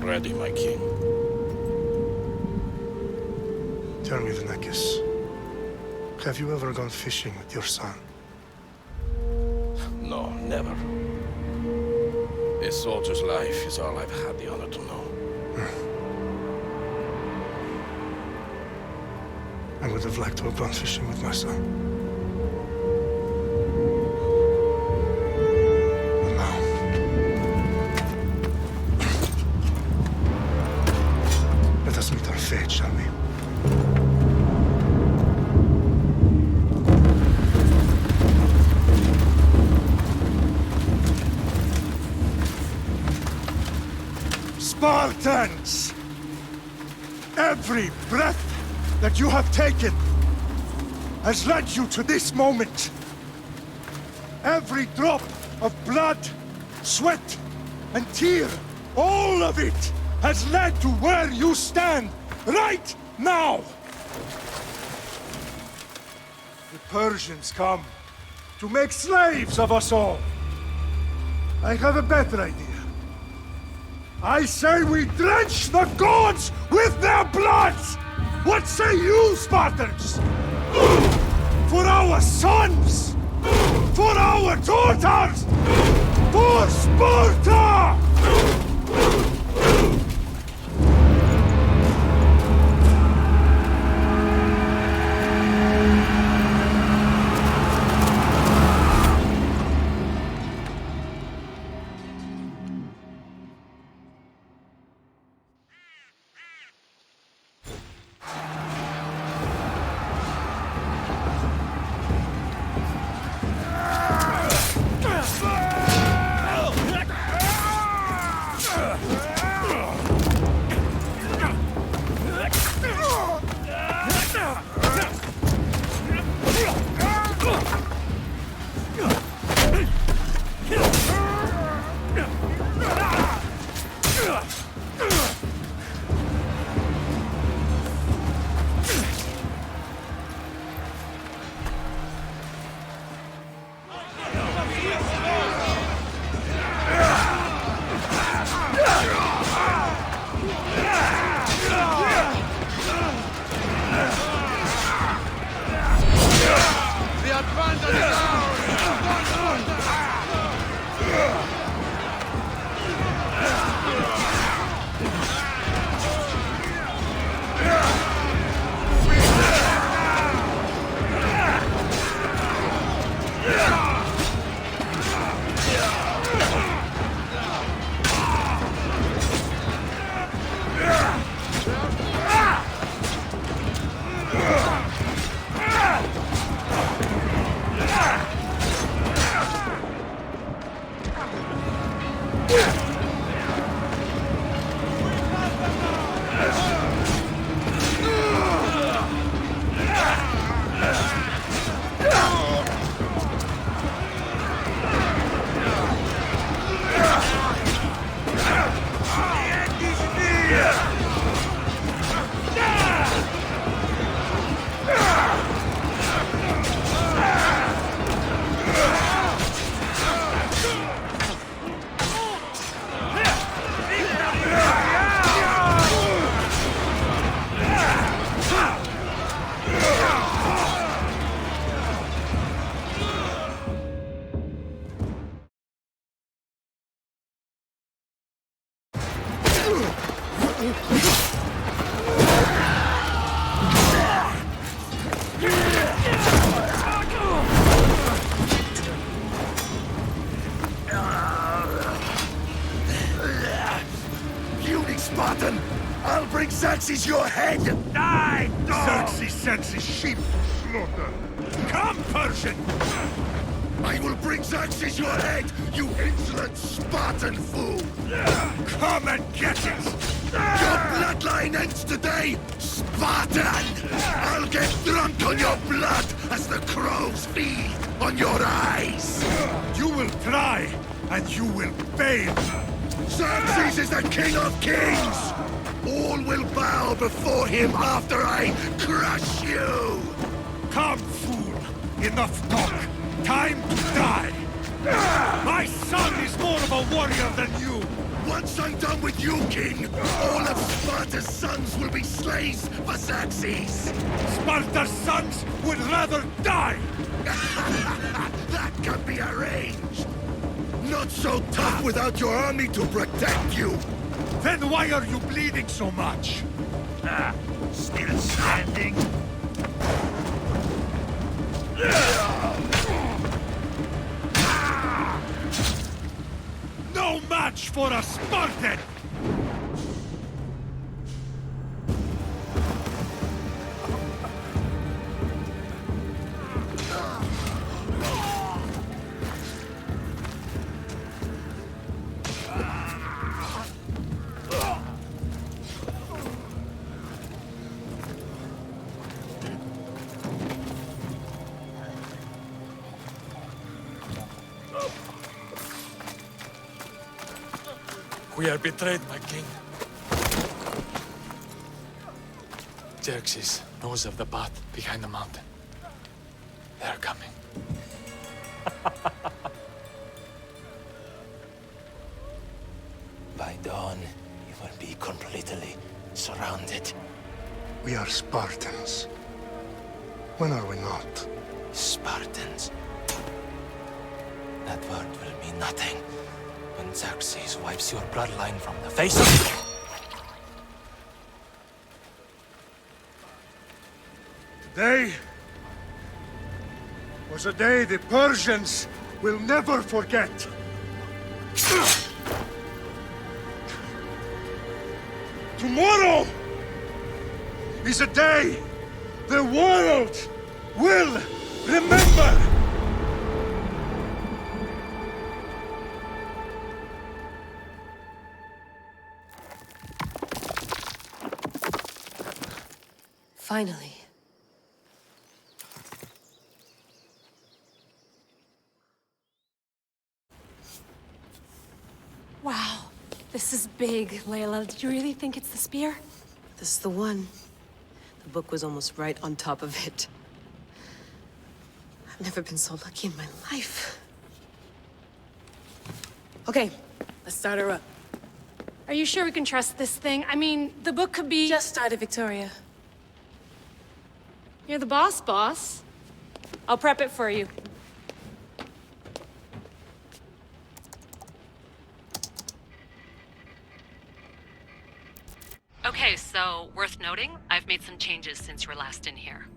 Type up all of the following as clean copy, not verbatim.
ready, my king. Tell me, Venekis, have you ever gone fishing with your son? No, never. A soldier's life is all I've had the honor to know. I would have liked to have gone fishing with my son. But now... let us meet our fate, shall we? Spartans! Every breath that you have taken has led you to this moment. Every drop of blood, sweat, and tear, all of it has led to where you stand right now. The Persians come to make slaves of us all. I have a better idea. I say we drench the gods with their blood! What say you, Spartans? For our sons! For our daughters! For Sparta! Spartan! I'll bring Xerxes your head! Die, dog! Xerxes sends his sheep to slaughter. Come, Persian! I will bring Xerxes your head, you insolent Spartan fool! Come and get it! Your bloodline ends today, Spartan! I'll get drunk on your blood as the crows feed on your eyes! You will try, and you will fail! Xerxes is the king of kings! All will bow before him after I crush you! Come, fool! Enough talk! Time to die! My son is more of a warrior than you! Once I'm done with you, King, all of Sparta's sons will be slaves for Xerxes! Sparta's sons would rather die! That can be arranged! Not so tough without your army to protect you! Then why are you bleeding so much? Still standing? No match for a Spartan! We are betrayed, my king. Xerxes knows of the path behind the mountain. They are coming. By dawn, you will be completely surrounded. We are Spartans. When are we not? Spartans. That word will mean nothing when Xerxes wipes your bloodline from the face of... Today was a day the Persians will never forget. Tomorrow is a day the world will remember. Finally. Wow, this is big, Layla. Did you really think it's the spear? This is the one. The book was almost right on top of it. I've never been so lucky in my life. Okay, let's start her up. Are you sure we can trust this thing? I mean, the book could be... Just started, Victoria. You're the boss. I'll prep it for you. Okay, so worth noting, I've made some changes since you were last in here.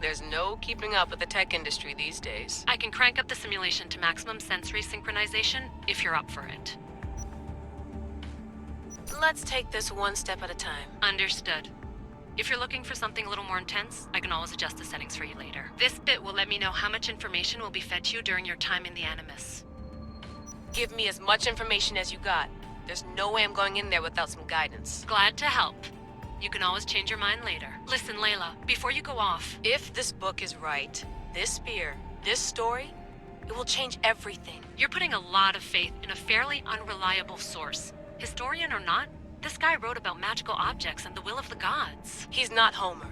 There's no keeping up with the tech industry these days. I can crank up the simulation to maximum sensory synchronization if you're up for it. Let's take this one step at a time. Understood. If you're looking for something a little more intense, I can always adjust the settings for you later. This bit will let me know how much information will be fed to you during your time in the Animus. Give me as much information as you got. There's no way I'm going in there without some guidance. Glad to help. You can always change your mind later. Listen, Layla, before you go off... If this book is right, this spear, this story, it will change everything. You're putting a lot of faith in a fairly unreliable source. Historian or not, this guy wrote about magical objects and the will of the gods. He's not Homer.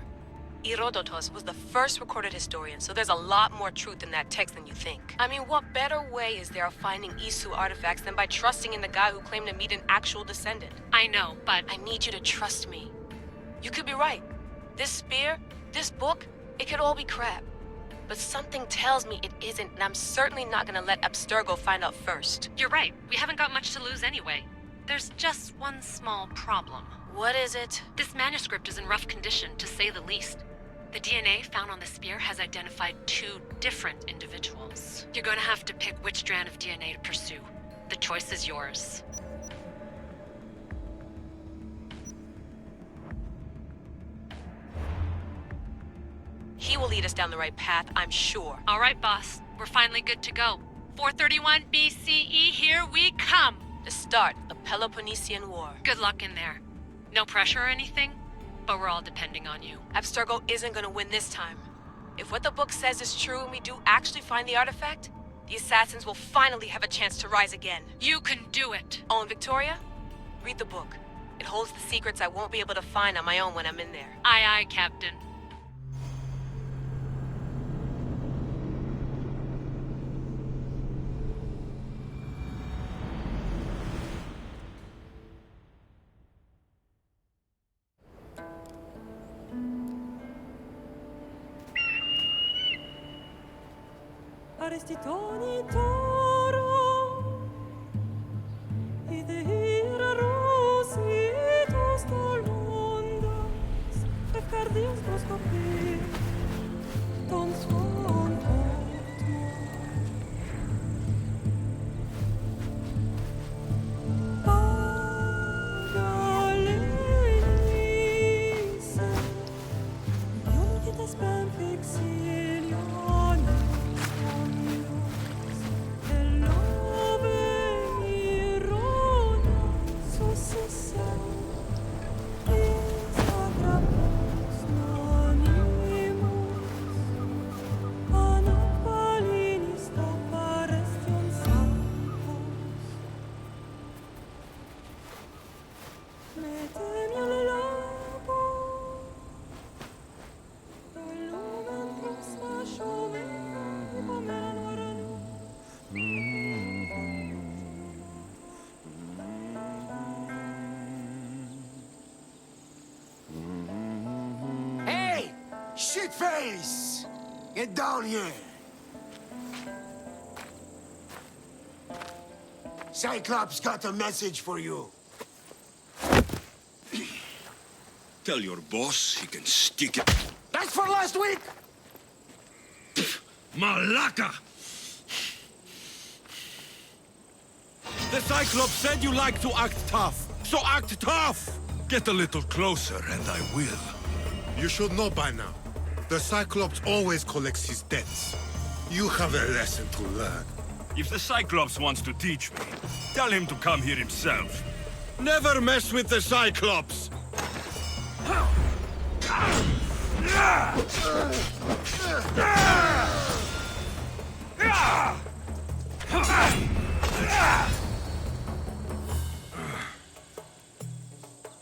Herodotus was the first recorded historian, so there's a lot more truth in that text than you think. I mean, what better way is there of finding Isu artifacts than by trusting in the guy who claimed to meet an actual descendant? I know, but... I need you to trust me. You could be right. This spear, this book, it could all be crap. But something tells me it isn't, and I'm certainly not gonna let Abstergo find out first. You're right. We haven't got much to lose anyway. There's just one small problem. What is it? This manuscript is in rough condition, to say the least. The DNA found on the spear has identified 2 different individuals. You're going to have to pick which strand of DNA to pursue. The choice is yours. He will lead us down the right path, I'm sure. All right, boss. We're finally good to go. 431 BCE, here we come! The start of the Peloponnesian War. Good luck in there. No pressure or anything, but we're all depending on you. Abstergo isn't gonna win this time. If what the book says is true and we do actually find the artifact, the assassins will finally have a chance to rise again. You can do it! Oh, and Victoria? Read the book. It holds the secrets I won't be able to find on my own when I'm in there. Aye, aye, Captain. Arestitoni toro, idehira rositos tolmondas, fefcardios proscopir, ton son Pagalenice, Ionitas benfixilionis, Hey! Shitface! Get down here! Cyclops got a message for you. Tell your boss he can stick it. That's for last week! Malaka! The Cyclops said you like to act tough, so act tough! Get a little closer and I will. You should know by now. The Cyclops always collects his debts. You have a lesson to learn. If the Cyclops wants to teach me, tell him to come here himself. Never mess with the Cyclops!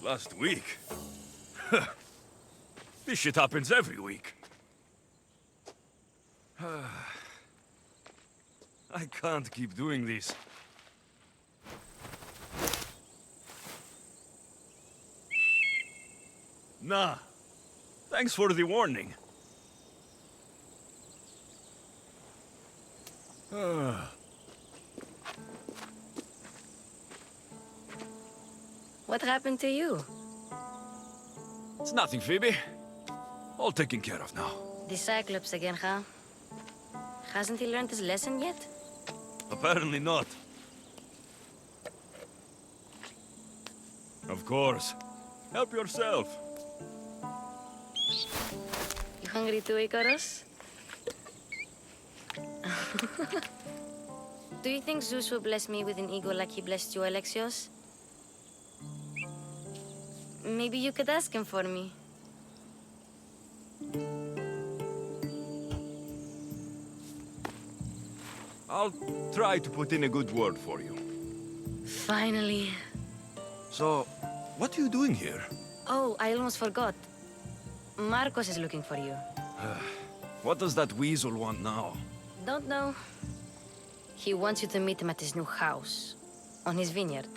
Last week? This shit happens every week. I can't keep doing this. Nah. Thanks for the warning. What happened to you? It's nothing, Phoebe. All taken care of now. The Cyclops again, huh? Hasn't he learned his lesson yet? Apparently not. Of course. Help yourself. You hungry too, Icarus? Do you think Zeus will bless me with an ego like he blessed you, Alexios? Maybe you could ask him for me. I'll try to put in a good word for you. Finally. So, what are you doing here? Oh, I almost forgot. Marcos is looking for you. What does that weasel want now? Don't know. He wants you to meet him at his new house. On his vineyard.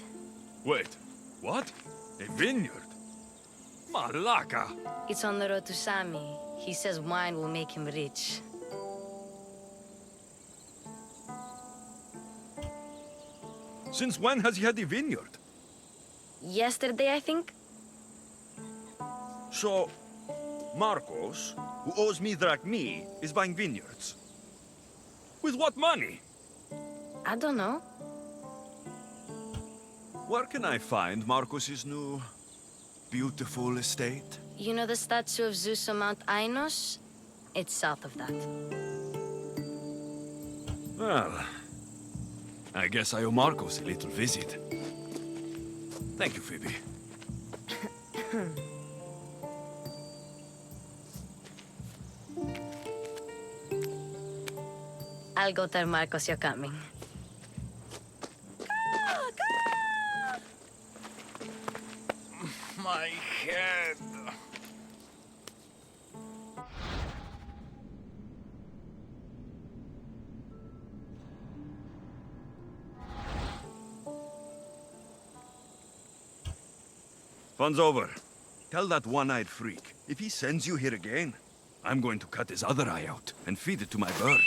Wait, what? A vineyard? Malaka! It's on the road to Sami. He says wine will make him rich. Since when has he had a vineyard? Yesterday, I think? So, Marcos, who owes me drachmi, is buying vineyards. With what money? I don't know. Where can I find Marcos's new, beautiful estate? You know the statue of Zeus on Mount Ainos? It's south of that. Well, I guess I owe Marcos a little visit. Thank you, Phoebe. I'll go tell Marcos you're coming. My head. Fun's over. Tell that one-eyed freak, if he sends you here again, I'm going to cut his other eye out and feed it to my bird.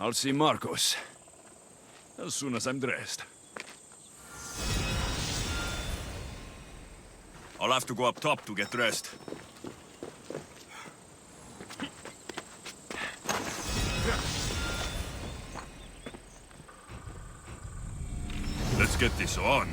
I'll see Marcos as soon as I'm dressed. I'll have to go up top to get dressed. Let's get this on.